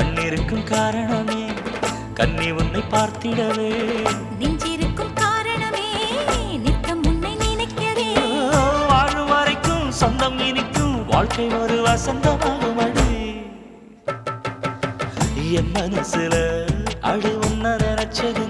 கண்ணிருக்கும் காரணமே கண்ணி உன்னை பார்த்திடவே நெஞ்சிருக்கும் காரணமே நித்தம் உன்னை நினைக்கவே வாழும் வரைக்கும் சொந்தம் இனிக்கும் வாழ்க்கை ஒரு வசந்தமாகும் அடி என் மனசுல அடி உன்ன நினைச்சது